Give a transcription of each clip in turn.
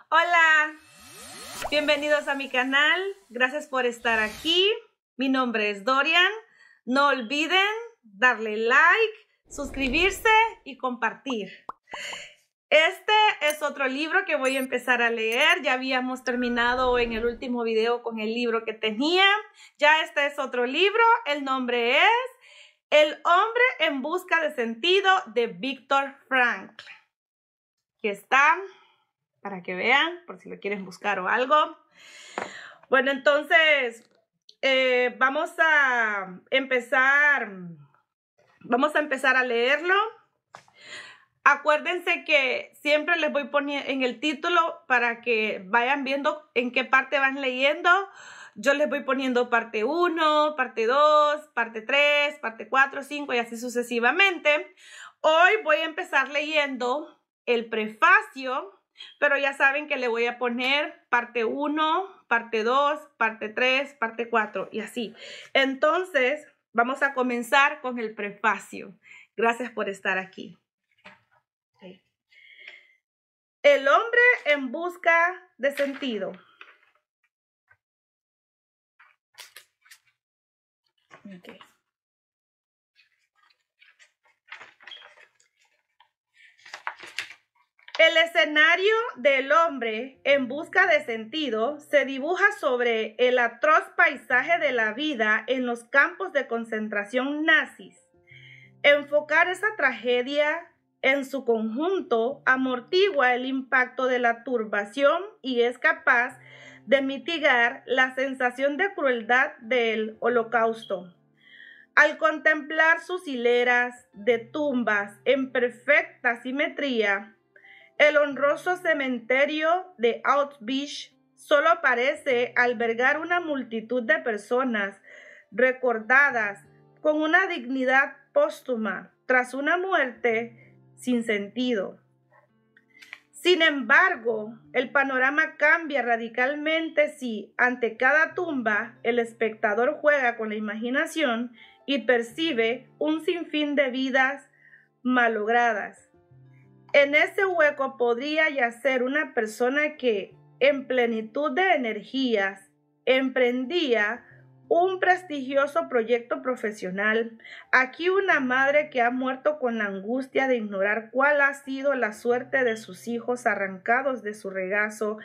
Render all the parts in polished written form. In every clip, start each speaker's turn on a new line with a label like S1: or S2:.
S1: Hola, bienvenidos a mi canal. Gracias por estar aquí. Mi nombre es Dorian. No olviden darle like, suscribirse y compartir. Este es otro libro que voy a empezar a leer. Ya habíamos terminado en el último video con el libro que tenía. Ya este es otro libro. El nombre es El hombre en busca de sentido de Viktor Frankl. Aquí está, para que vean, por si lo quieren buscar o algo. Bueno, entonces vamos a empezar a leerlo. Acuérdense que siempre les voy poniendo en el título para que vayan viendo en qué parte van leyendo. Yo les voy poniendo parte 1, parte 2, parte 3, parte 4, 5 y así sucesivamente. Hoy voy a empezar leyendo el prefacio, pero ya saben que le voy a poner parte 1, parte 2, parte 3, parte 4 y así. Entonces, vamos a comenzar con el prefacio. Gracias por estar aquí. Okay. El hombre en busca de sentido. Okay. El escenario del hombre en busca de sentido se dibuja sobre el atroz paisaje de la vida en los campos de concentración nazis. Enfocar esa tragedia en su conjunto amortigua el impacto de la turbación y es capaz de mitigar la sensación de crueldad del Holocausto. Al contemplar sus hileras de tumbas en perfecta simetría, el honroso cementerio de Auschwitz solo parece albergar una multitud de personas recordadas con una dignidad póstuma tras una muerte sin sentido. Sin embargo, el panorama cambia radicalmente si, ante cada tumba, el espectador juega con la imaginación y percibe un sinfín de vidas malogradas. En ese hueco podría yacer una persona que, en plenitud de energías, emprendía un prestigioso proyecto profesional. Aquí una madre que ha muerto con la angustia de ignorar cuál ha sido la suerte de sus hijos arrancados de su regazo.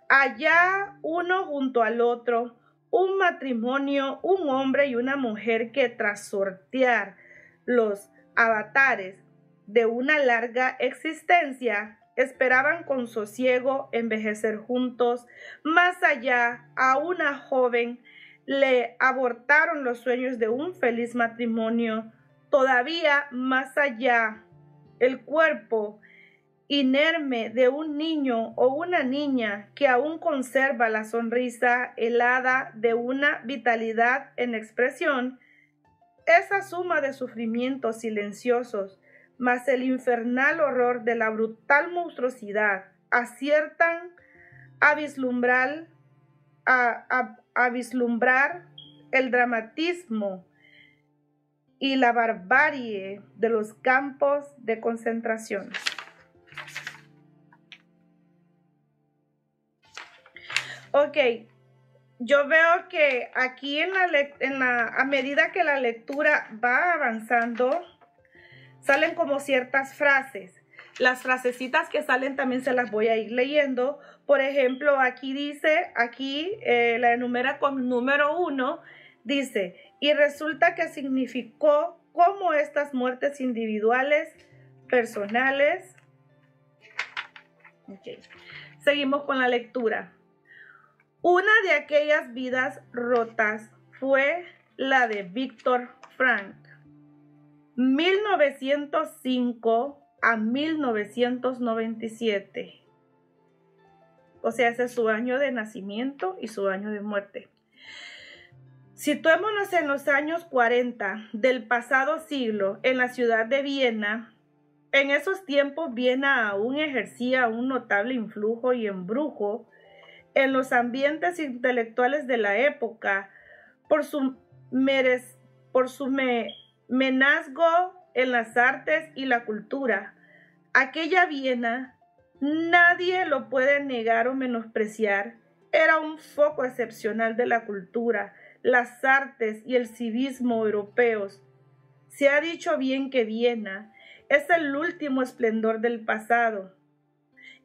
S1: Allá uno junto al otro, un matrimonio, un hombre y una mujer que tras sortear los avatares de una larga existencia, esperaban con sosiego envejecer juntos. Más allá, a una joven le abortaron los sueños de un feliz matrimonio. Todavía más allá, el cuerpo inerme de un niño o una niña que aún conserva la sonrisa helada de una vitalidad en expresión. Esa suma de sufrimientos silenciosos más el infernal horror de la brutal monstruosidad aciertan a vislumbrar el dramatismo y la barbarie de los campos de concentración. Ok, yo veo que aquí a medida que la lectura va avanzando, salen como ciertas frases. Las frasecitas que salen también se las voy a ir leyendo. Por ejemplo, aquí dice, la enumera con número 1, dice, y resulta que significó cómo estas muertes individuales, personales. Okay. Seguimos con la lectura. Una de aquellas vidas rotas fue la de Viktor Frankl. 1905 a 1997. O sea, ese es su año de nacimiento y su año de muerte. Situémonos en los años 40 del pasado siglo en la ciudad de Viena. En esos tiempos Viena aún ejercía un notable influjo y embrujo en los ambientes intelectuales de la época por su menazgo en las artes y la cultura. Aquella Viena Nadie lo puede negar o menospreciar. Era un foco excepcional de la cultura, las artes y el civismo europeos. Se ha dicho bien que Viena es el último esplendor del pasado.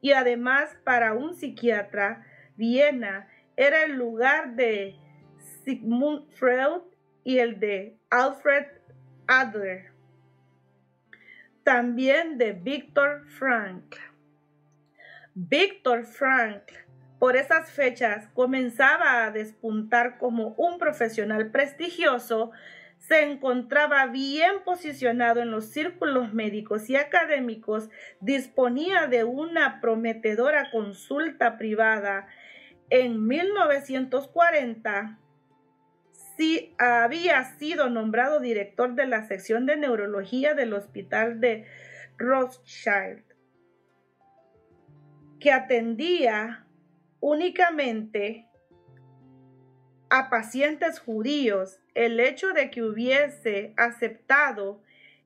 S1: Y además, para un psiquiatra, Viena era el lugar de Sigmund Freud y el de Alfred Adler. También de Viktor Frankl. Viktor Frankl, por esas fechas, comenzaba a despuntar como un profesional prestigioso. Se encontraba bien posicionado en los círculos médicos y académicos, disponía de una prometedora consulta privada. En 1940 sí había sido nombrado director de la sección de neurología del Hospital de Rothschild, que atendía únicamente a pacientes judíos. El hecho de que hubiese aceptado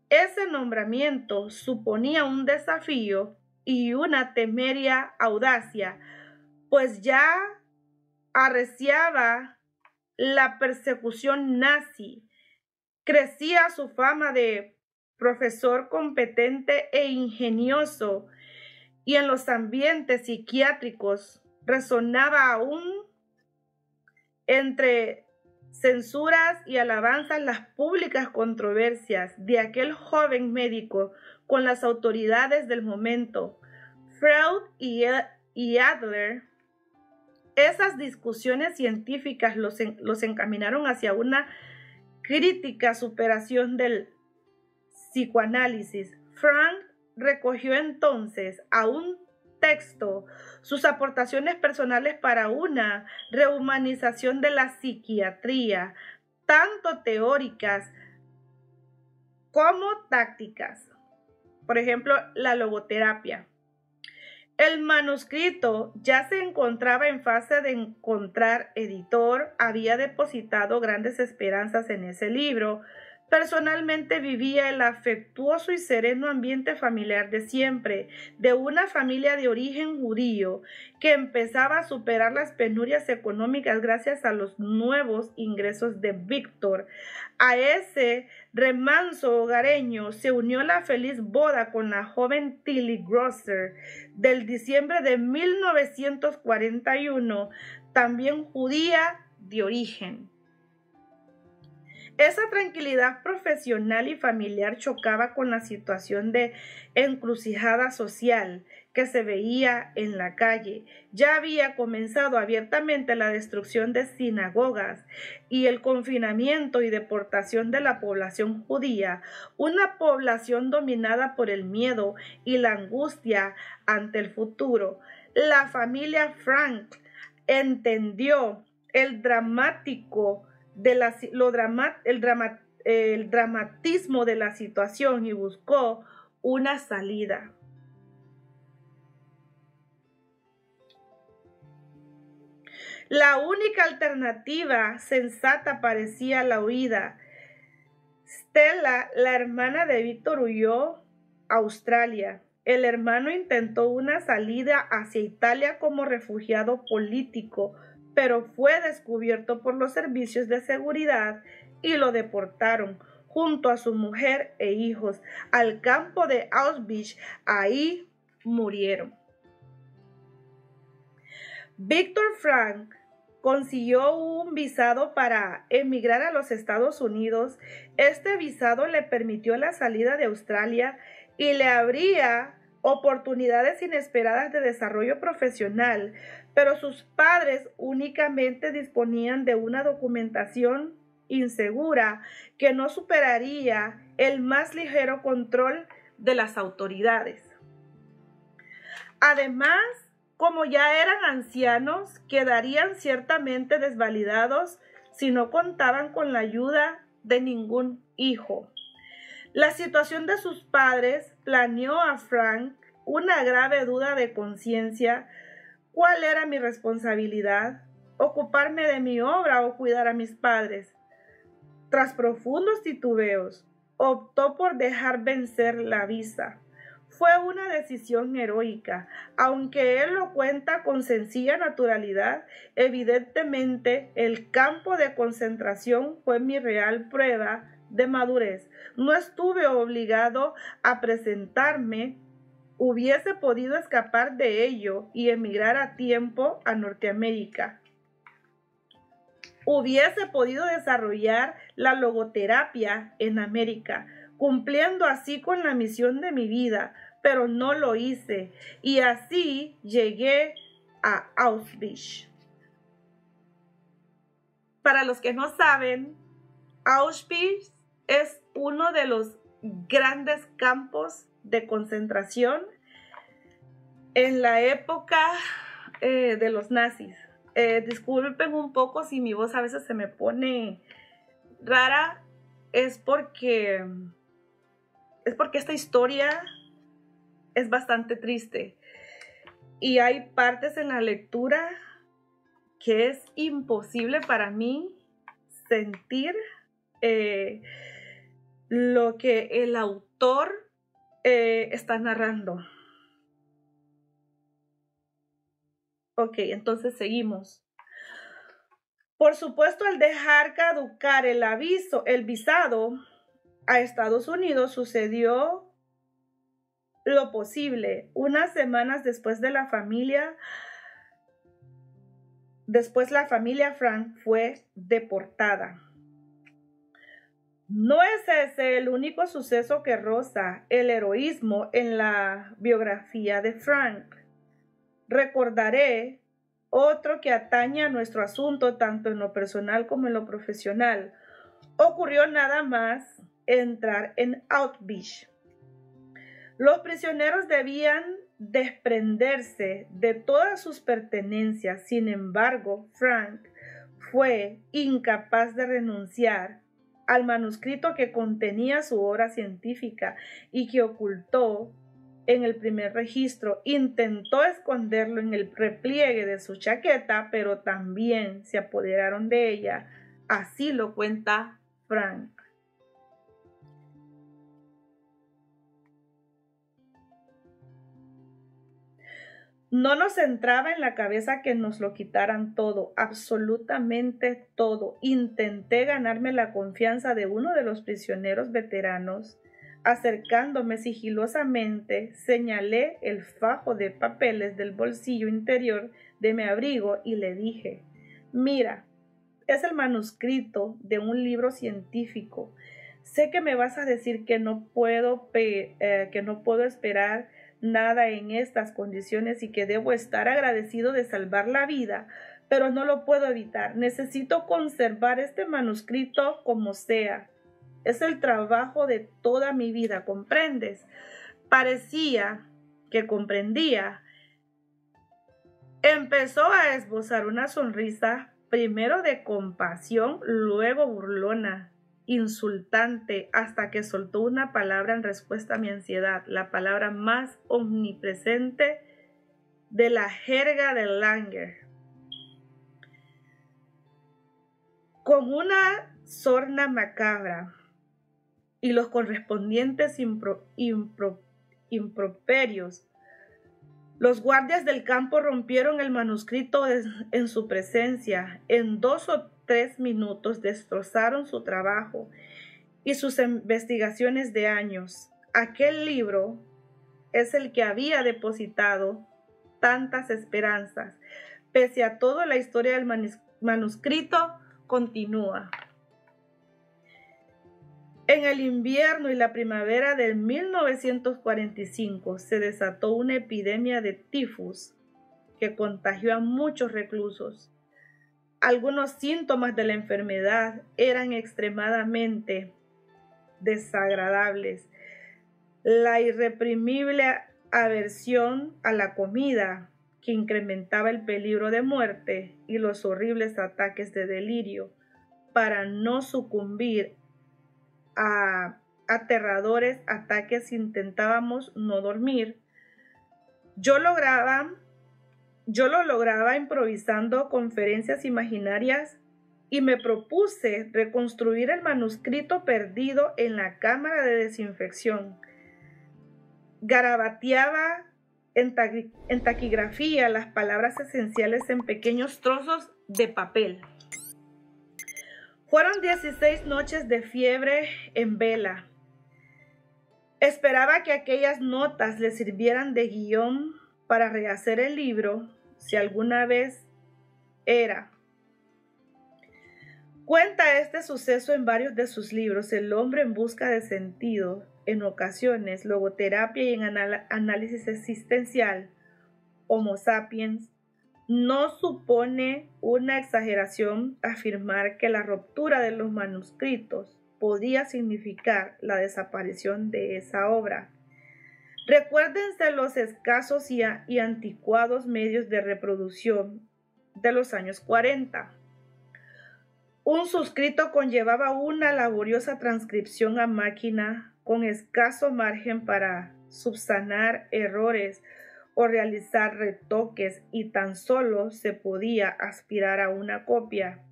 S1: ese nombramiento suponía un desafío y una temeria audacia, pues ya arreciaba la persecución nazi. Crecía su fama de profesor competente e ingenioso, y en los ambientes psiquiátricos resonaba aún entre censuras y alabanzas las públicas controversias de aquel joven médico con las autoridades del momento. Freud y Adler, esas discusiones científicas los encaminaron hacia una crítica superación del psicoanálisis. Frank recogió entonces a un texto sus aportaciones personales para una rehumanización de la psiquiatría, tanto teóricas como tácticas. Por ejemplo, la logoterapia. El manuscrito ya se encontraba en fase de encontrar editor. Había depositado grandes esperanzas en ese libro. Personalmente vivía el afectuoso y sereno ambiente familiar de siempre, de una familia de origen judío que empezaba a superar las penurias económicas gracias a los nuevos ingresos de Víctor. A ese remanso hogareño se unió la feliz boda con la joven Tilly Grosser del diciembre de 1941, también judía de origen. Esa tranquilidad profesional y familiar chocaba con la situación de encrucijada social que se veía en la calle. Ya había comenzado abiertamente la destrucción de sinagogas y el confinamiento y deportación de la población judía, una población dominada por el miedo y la angustia ante el futuro. La familia Frank entendió el dramatismo de la situación y buscó una salida. La única alternativa sensata parecía la huida. Stella, la hermana de Víctor, huyó a Australia. El hermano intentó una salida hacia Italia como refugiado político, pero fue descubierto por los servicios de seguridad y lo deportaron junto a su mujer e hijos al campo de Auschwitz. Ahí murieron. Viktor Frankl consiguió un visado para emigrar a los Estados Unidos. Este visado le permitió la salida de Australia y le abría oportunidades inesperadas de desarrollo profesional, pero sus padres únicamente disponían de una documentación insegura que no superaría el más ligero control de las autoridades. Además, como ya eran ancianos, quedarían ciertamente desvalidados si no contaban con la ayuda de ningún hijo. La situación de sus padres planeó a Frank una grave duda de conciencia. ¿Cuál era mi responsabilidad? ¿Ocuparme de mi obra o cuidar a mis padres? Tras profundos titubeos, optó por dejar vencer la visa. Fue una decisión heroica. Aunque él lo cuenta con sencilla naturalidad, evidentemente el campo de concentración fue mi real prueba de madurez. No estuve obligado a presentarme. Hubiese podido escapar de ello y emigrar a tiempo a Norteamérica. Hubiese podido desarrollar la logoterapia en América, cumpliendo así con la misión de mi vida, pero no lo hice, y así llegué a Auschwitz. Para los que no saben, Auschwitz es uno de los grandes campos de concentración en la época de los nazis. Disculpen un poco si mi voz a veces se me pone rara, es porque esta historia es bastante triste y hay partes en la lectura que es imposible para mí sentir lo que el autor está narrando. Ok, entonces seguimos. Por supuesto, al dejar caducar el visado a Estados Unidos, sucedió lo posible. Unas semanas después la familia Frank fue deportada. No es ese el único suceso que roza el heroísmo en la biografía de Frank. Recordaré otro que atañe a nuestro asunto tanto en lo personal como en lo profesional. Ocurrió nada más entrar en Auschwitz. Los prisioneros debían desprenderse de todas sus pertenencias. Sin embargo, Frank fue incapaz de renunciar al manuscrito que contenía su obra científica y que ocultó en el primer registro. Intentó esconderlo en el repliegue de su chaqueta, pero también se apoderaron de ella. Así lo cuenta Frank. No nos entraba en la cabeza que nos lo quitaran todo, absolutamente todo. Intenté ganarme la confianza de uno de los prisioneros veteranos. Acercándome sigilosamente, señalé el fajo de papeles del bolsillo interior de mi abrigo y le dije: «Mira, es el manuscrito de un libro científico. Sé que me vas a decir que no puedo esperar nada en estas condiciones y que debo estar agradecido de salvar la vida, pero no lo puedo evitar. Necesito conservar este manuscrito como sea. Es el trabajo de toda mi vida, ¿comprendes?». Parecía que comprendía. Empezó a esbozar una sonrisa, primero de compasión, luego burlona, insultante, hasta que soltó una palabra en respuesta a mi ansiedad, la palabra más omnipresente de la jerga de Langer. Con una sorna macabra y los correspondientes improperios, los guardias del campo rompieron el manuscrito en su presencia. En 2 o 3 minutos destrozaron su trabajo y sus investigaciones de años. Aquel libro es el que había depositado tantas esperanzas. Pese a todo, la historia del manuscrito continúa. En el invierno y la primavera de 1945 se desató una epidemia de tifus que contagió a muchos reclusos. Algunos síntomas de la enfermedad eran extremadamente desagradables. La irreprimible aversión a la comida, que incrementaba el peligro de muerte, y los horribles ataques de delirio. Para no sucumbir a aterradores ataques intentábamos no dormir. Yo lo lograba improvisando conferencias imaginarias y me propuse reconstruir el manuscrito perdido en la cámara de desinfección. Garabateaba en taquigrafía las palabras esenciales en pequeños trozos de papel. Fueron 16 noches de fiebre en vela. Esperaba que aquellas notas le sirvieran de guión para rehacer el libro, si alguna vez era. Cuenta este suceso en varios de sus libros: El hombre en busca de sentido, en ocasiones, Logoterapia y en análisis existencial, Homo sapiens. No supone una exageración afirmar que la ruptura de los manuscritos podía significar la desaparición de esa obra. Recuérdense los escasos y anticuados medios de reproducción de los años 40. Un suscrito conllevaba una laboriosa transcripción a máquina con escaso margen para subsanar errores o realizar retoques, y tan solo se podía aspirar a una copia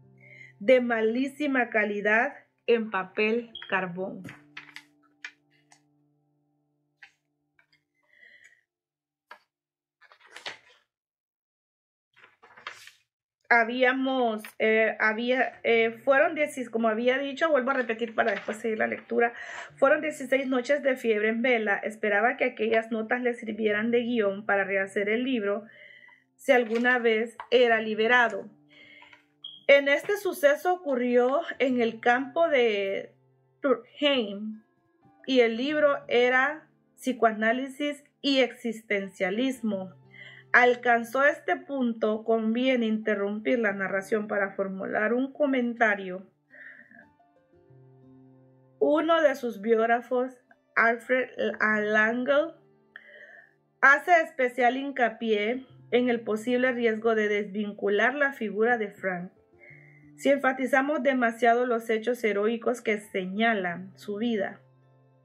S1: de malísima calidad en papel carbón. Como había dicho, vuelvo a repetir para después seguir la lectura, fueron 16 noches de fiebre en vela. Esperaba que aquellas notas le sirvieran de guión para rehacer el libro, si alguna vez era liberado. En este suceso ocurrió en el campo de Durkheim, y el libro era Psicoanálisis y Existencialismo. Alcanzó este punto, conviene interrumpir la narración para formular un comentario. Uno de sus biógrafos, Alfred Langell, hace especial hincapié en el posible riesgo de desvincular la figura de Frank si enfatizamos demasiado los hechos heroicos que señalan su vida.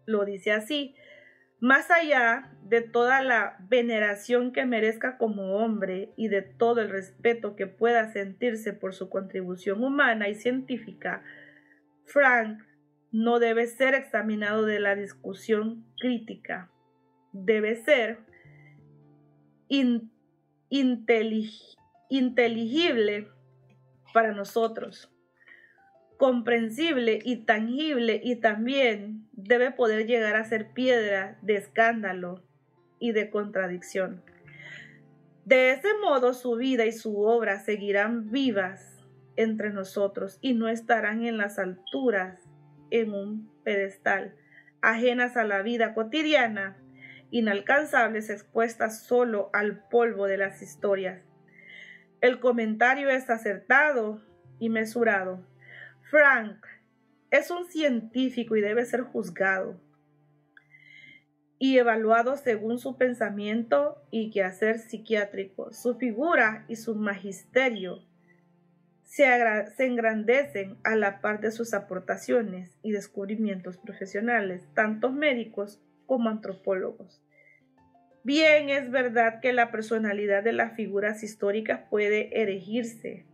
S1: Lo dice así: más allá de toda la veneración que merezca como hombre y de todo el respeto que pueda sentirse por su contribución humana y científica, Frank no debe ser examinado de la discusión crítica. Debe ser inteligible para nosotros, comprensible y tangible, y también debe poder llegar a ser piedra de escándalo y de contradicción. De ese modo, su vida y su obra seguirán vivas entre nosotros y no estarán en las alturas, en un pedestal, ajenas a la vida cotidiana, inalcanzables, expuestas solo al polvo de las historias. El comentario es acertado y mesurado. Frank es un científico y debe ser juzgado y evaluado según su pensamiento y quehacer psiquiátrico. Su figura y su magisterio se engrandecen a la par de sus aportaciones y descubrimientos profesionales, tanto médicos como antropólogos. Bien, es verdad que la personalidad de las figuras históricas puede erigirse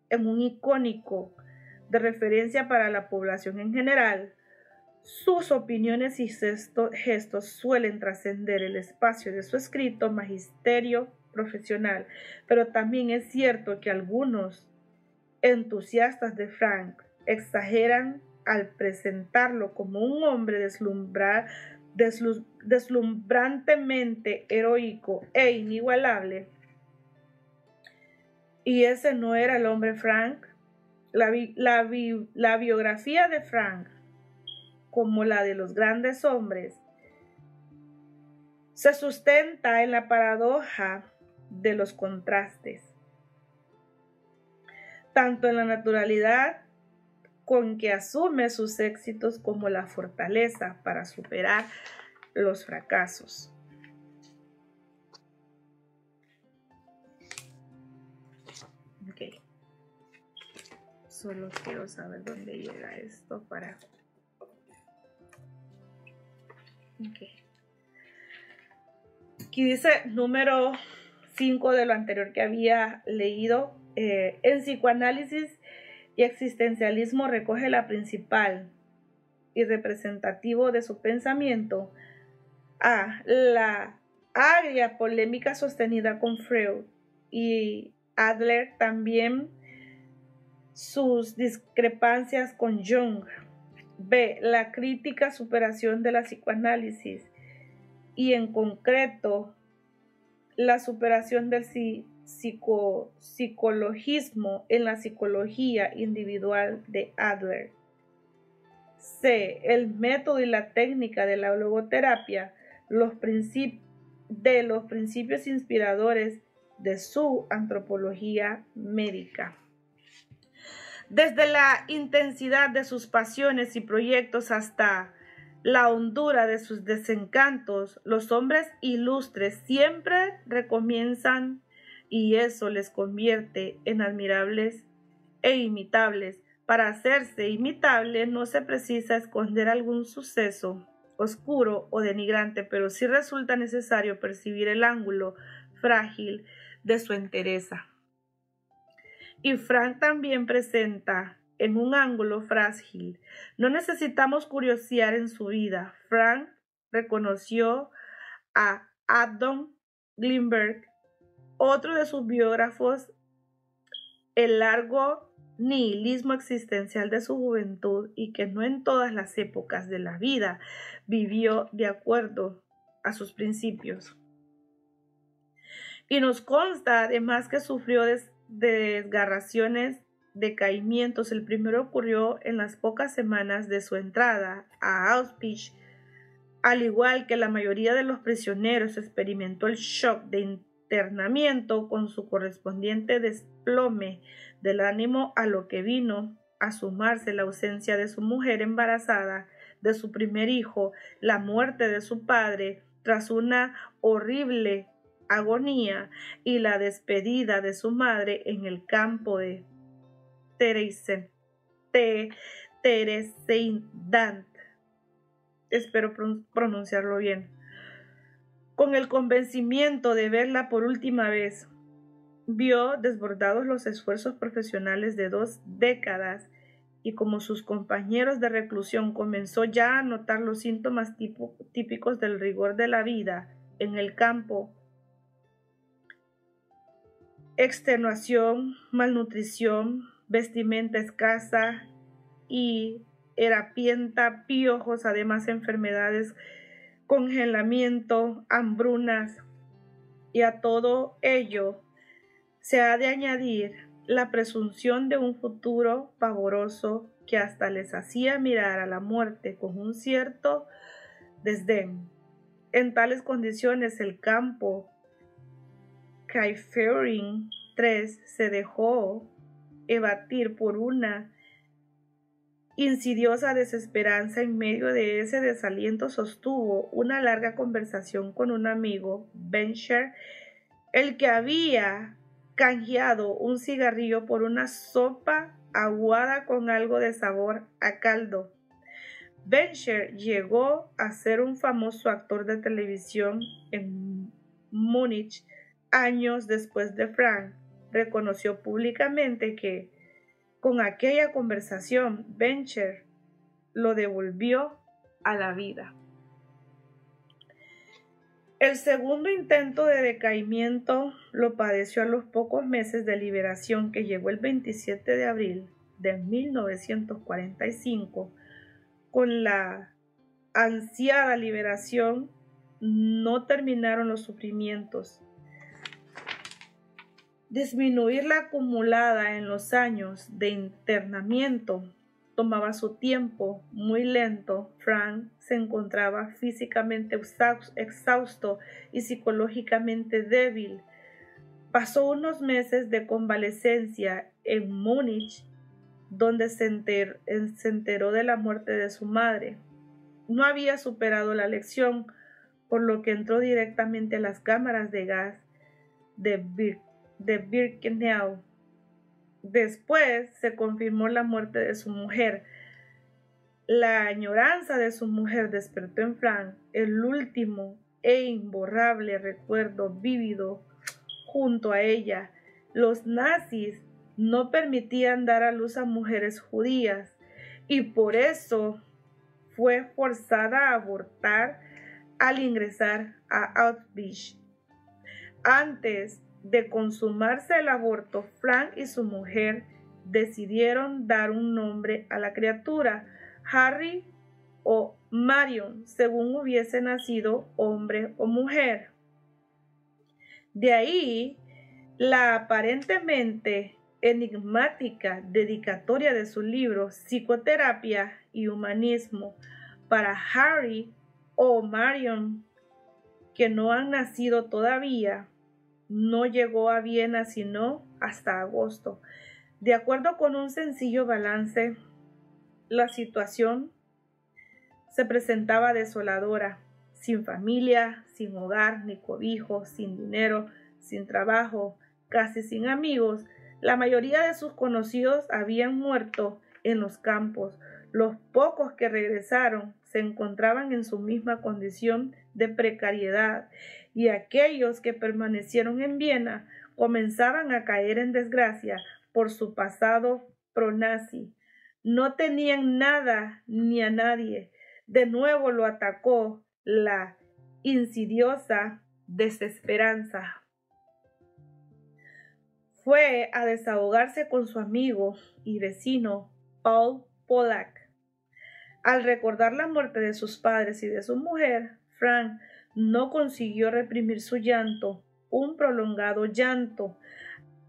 S1: en un icónico de referencia para la población en general. Sus opiniones y gestos suelen trascender el espacio de su escrito magisterio profesional, pero también es cierto que algunos entusiastas de Frank exageran al presentarlo como un hombre deslumbrantemente heroico e inigualable. Y ese no era el hombre Frank. La biografía de Frank, como la de los grandes hombres, se sustenta en la paradoja de los contrastes, tanto en la naturalidad con que asume sus éxitos como la fortaleza para superar los fracasos. Ok. Solo quiero saber dónde llega esto para... Ok. Aquí dice número 5 de lo anterior que había leído. En psicoanálisis y existencialismo recoge la principal y representativo de su pensamiento, La agria polémica sostenida con Freud y Adler, también sus discrepancias con Jung. B. La crítica superación de la psicoanálisis y en concreto la superación del psicologismo en la psicología individual de Adler. C. El método y la técnica de la logoterapia, los principios inspiradores de su antropología médica. Desde la intensidad de sus pasiones y proyectos hasta la hondura de sus desencantos, los hombres ilustres siempre recomienzan y eso les convierte en admirables e imitables. Para hacerse imitable no se precisa esconder algún suceso oscuro o denigrante, pero sí resulta necesario percibir el ángulo frágil de su entereza. Y Frank también presenta en un ángulo frágil. No necesitamos curiosear en su vida. Frank reconoció a Adam Greenberg, otro de sus biógrafos, el largo nihilismo existencial de su juventud y que no en todas las épocas de la vida vivió de acuerdo a sus principios. Y nos consta además que sufrió desgarraciones, decaimientos. El primero ocurrió en las pocas semanas de su entrada a Auschwitz. Al igual que la mayoría de los prisioneros, experimentó el shock de internamiento con su correspondiente desplome del ánimo, a lo que vino a sumarse la ausencia de su mujer embarazada, de su primer hijo, la muerte de su padre tras una horrible agonía y la despedida de su madre en el campo de Theresienstadt. Espero pronunciarlo bien. Con el convencimiento de verla por última vez, vio desbordados los esfuerzos profesionales de 2 décadas y como sus compañeros de reclusión comenzó ya a notar los síntomas típicos del rigor de la vida en el campo: extenuación, malnutrición, vestimenta escasa y harapienta, piojos, además enfermedades, congelamiento, hambrunas, y a todo ello se ha de añadir la presunción de un futuro pavoroso que hasta les hacía mirar a la muerte con un cierto desdén. En tales condiciones el campo Kaifering 3 se dejó abatir por una insidiosa desesperanza. En medio de ese desaliento sostuvo una larga conversación con un amigo, Bencher, el que había canjeado un cigarrillo por una sopa aguada con algo de sabor a caldo. Bencher llegó a ser un famoso actor de televisión en Múnich años después de Frank. Reconoció públicamente que con aquella conversación Bencher lo devolvió a la vida. El segundo intento de decaimiento lo padeció a los pocos meses de liberación, que llegó el 27 de abril de 1945. Con la ansiada liberación no terminaron los sufrimientos. Disminuir la acumulada en los años de internamiento tomaba su tiempo, muy lento. Frank se encontraba físicamente exhausto y psicológicamente débil. Pasó unos meses de convalecencia en Múnich, donde se enteró de la muerte de su madre. No había superado la lección, por lo que entró directamente a las cámaras de gas de Birkenau. Después se confirmó la muerte de su mujer. La añoranza de su mujer despertó en Frank el último e imborrable recuerdo vívido junto a ella. Los nazis no permitían dar a luz a mujeres judías y por eso fue forzada a abortar al ingresar a Auschwitz. Antes de consumarse el aborto, Frank y su mujer decidieron dar un nombre a la criatura, Harry o Marion, según hubiese nacido hombre o mujer. De ahí la aparentemente enigmática dedicatoria de su libro Psicoterapia y Humanismo para Harry o Marion, que no han nacido todavía, no llegó a Viena sino hasta agosto. De acuerdo con un sencillo balance, la situación se presentaba desoladora, sin familia, sin hogar ni cobijo, sin dinero, sin trabajo, casi sin amigos. La mayoría de sus conocidos habían muerto en los campos. Los pocos que regresaron se encontraban en su misma condición de precariedad, y aquellos que permanecieron en Viena comenzaban a caer en desgracia por su pasado pronazi. No tenían nada ni a nadie. De nuevo lo atacó la insidiosa desesperanza. Fue a desahogarse con su amigo y vecino Paul Pollack. Al recordar la muerte de sus padres y de su mujer, Frank no consiguió reprimir su llanto, un prolongado llanto.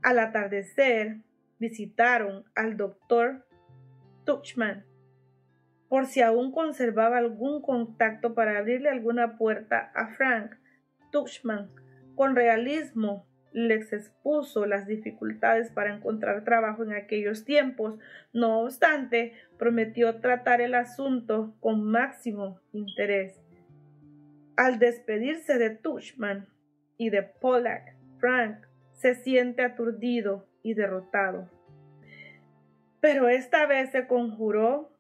S1: Al atardecer, visitaron al doctor Tuchman, por si aún conservaba algún contacto para abrirle alguna puerta a Frank. Tuchman, con realismo, les expuso las dificultades para encontrar trabajo en aquellos tiempos. No obstante, prometió tratar el asunto con máximo interés. Al despedirse de Tuchman y de Pollack, Frank se siente aturdido y derrotado. Pero esta vez se conjuró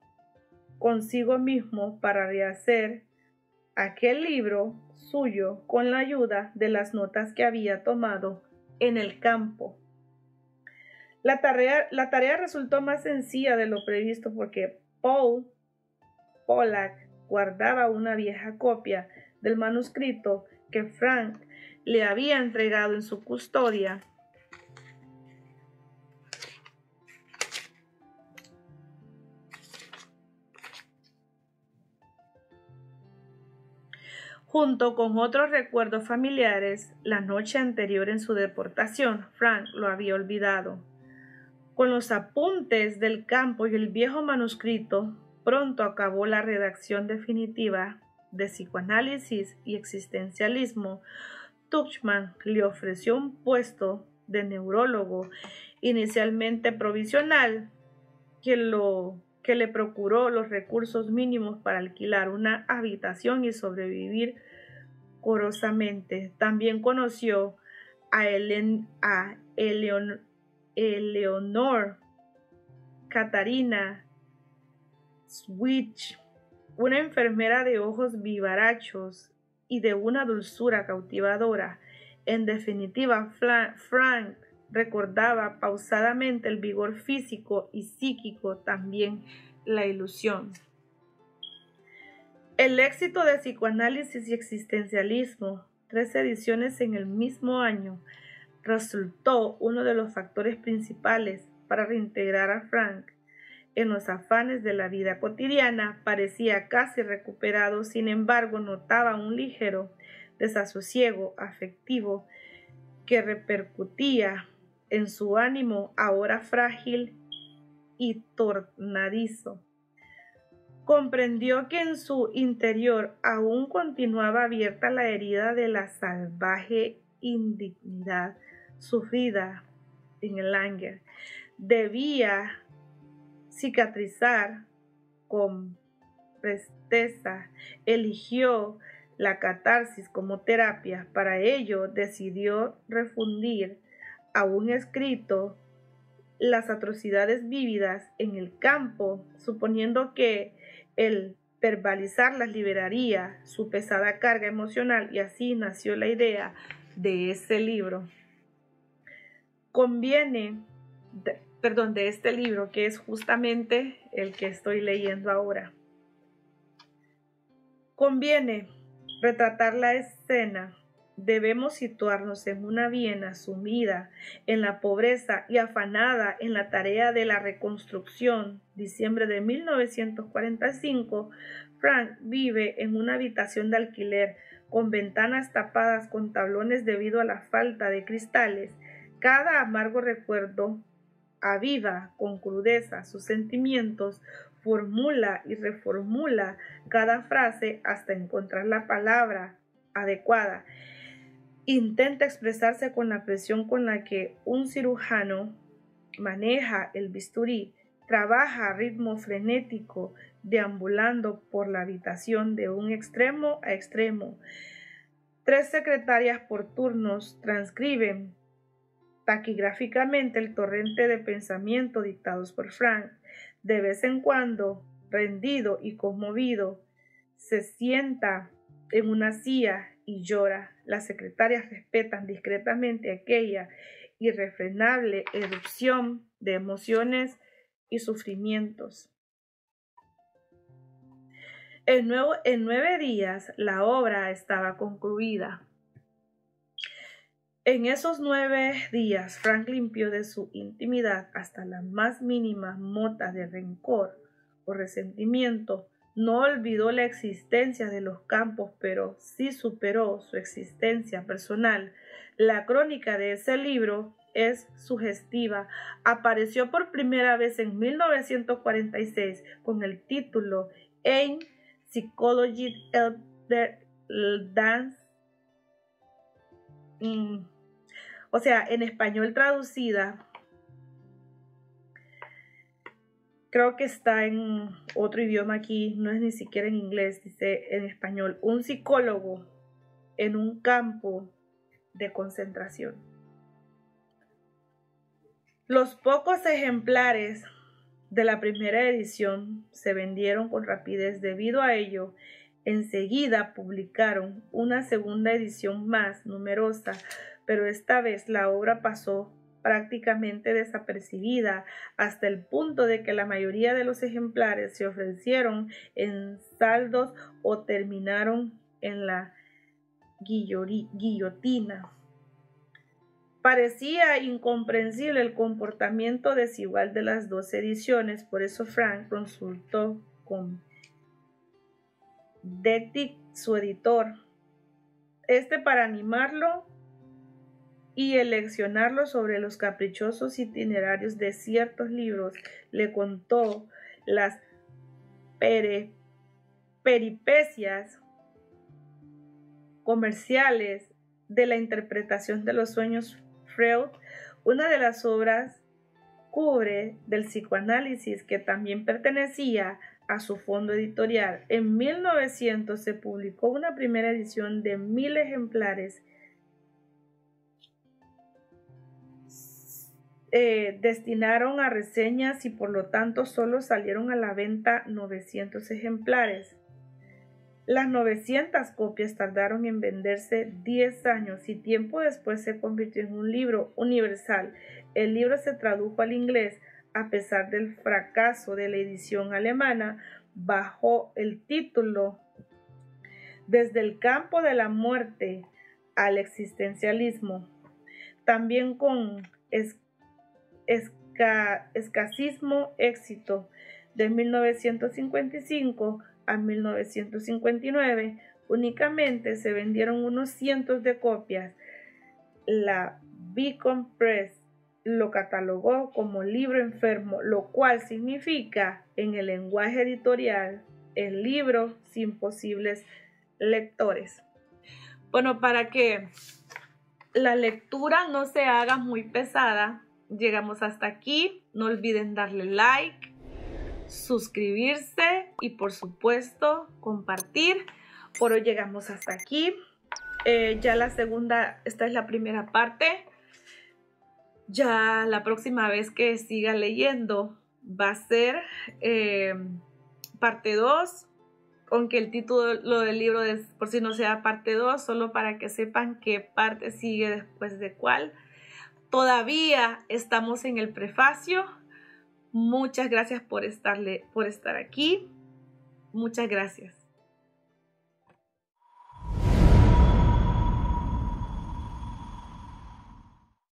S1: consigo mismo para rehacer aquel libro suyo con la ayuda de las notas que había tomado en el campo. La tarea resultó más sencilla de lo previsto porque Paul Pollack guardaba una vieja copia del manuscrito que Frank le había entregado en su custodia. Junto con otros recuerdos familiares, la noche anterior en su deportación, Frank lo había olvidado. Con los apuntes del campo y el viejo manuscrito, pronto acabó la redacción definitiva de Psicoanálisis y Existencialismo. Tuchman le ofreció un puesto de neurólogo, inicialmente provisional, que le procuró los recursos mínimos para alquilar una habitación y sobrevivir corosamente. También conoció a Eleonor Katarina Switch, una enfermera de ojos vivarachos y de una dulzura cautivadora. En definitiva, Frank recordaba pausadamente el vigor físico y psíquico, también la ilusión. El éxito de Psicoanálisis y Existencialismo, 3 ediciones en el mismo año, resultó uno de los factores principales para reintegrar a Frank en los afanes de la vida cotidiana. Parecía casi recuperado, sin embargo, notaba un ligero desasosiego afectivo que repercutía en su ánimo ahora frágil y tornadizo. Comprendió que en su interior aún continuaba abierta la herida de la salvaje indignidad sufrida en el Langer. Debía cicatrizar con presteza. Eligió la catarsis como terapia. Para ello decidió refundir aún escrito las atrocidades vívidas en el campo, suponiendo que el verbalizarlas liberaría su pesada carga emocional, y así nació la idea de este libro. De este libro, que es justamente el que estoy leyendo ahora. Conviene retratar la escena, debemos situarnos en una Viena sumida en la pobreza y afanada en la tarea de la reconstrucción. Diciembre de 1945, Frank vive en una habitación de alquiler con ventanas tapadas con tablones debido a la falta de cristales. Cada amargo recuerdo aviva con crudeza sus sentimientos, formula y reformula cada frase hasta encontrar la palabra adecuada. Intenta expresarse con la presión con la que un cirujano maneja el bisturí, trabaja a ritmo frenético, deambulando por la habitación de un extremo a extremo. 3 secretarias por turnos transcriben taquigráficamente el torrente de pensamiento dictados por Frank. De vez en cuando, rendido y conmovido, se sienta en una silla y llora. Las secretarias respetan discretamente aquella irrefrenable erupción de emociones y sufrimientos. En 9 días la obra estaba concluida. En esos 9 días, Frank limpió de su intimidad hasta la más mínima mota de rencor o resentimiento. No olvidó la existencia de los campos, pero sí superó su existencia personal. La crónica de ese libro es sugestiva. Apareció por primera vez en 1946 con el título Ein Psychologie der Dance. O sea, en español traducida, creo que está en otro idioma aquí, no es ni siquiera en inglés, dice en español, un psicólogo en un campo de concentración. Los pocos ejemplares de la primera edición se vendieron con rapidez. Debido a ello, enseguida publicaron una segunda edición más numerosa, pero esta vez la obra pasó prácticamente desapercibida hasta el punto de que la mayoría de los ejemplares se ofrecieron en saldos o terminaron en la guillotina. Parecía incomprensible el comportamiento desigual de las 2 ediciones, por eso Frank consultó con Dietrich, su editor, para animarlo y eleccionarlo sobre los caprichosos itinerarios de ciertos libros. Le contó las peripecias comerciales de la interpretación de los sueños Freud. Una de las obras cubre del psicoanálisis que también pertenecía a su fondo editorial. En 1900 se publicó una primera edición de 1000 ejemplares destinaron a reseñas y por lo tanto solo salieron a la venta 900 ejemplares. Las 900 copias tardaron en venderse 10 años y tiempo después se convirtió en un libro universal. El libro se tradujo al inglés a pesar del fracaso de la edición alemana bajo el título Desde el campo de la muerte al existencialismo, también con escasísimo éxito. De 1955 a 1959 únicamente se vendieron unos cientos de copias. La Beacon Press lo catalogó como libro enfermo, lo cual significa en el lenguaje editorial el libro sin posibles lectores. Bueno, para que la lectura no se haga muy pesada, llegamos hasta aquí. No olviden darle like, suscribirse y por supuesto compartir. Por hoy llegamos hasta aquí. Ya la segunda, esta es la primera parte. Ya la próxima vez que siga leyendo va a ser parte 2, aunque el título del libro es por si no sea parte 2, solo para que sepan qué parte sigue después de cuál. Todavía estamos en el prefacio. Muchas gracias por estar aquí. Muchas gracias.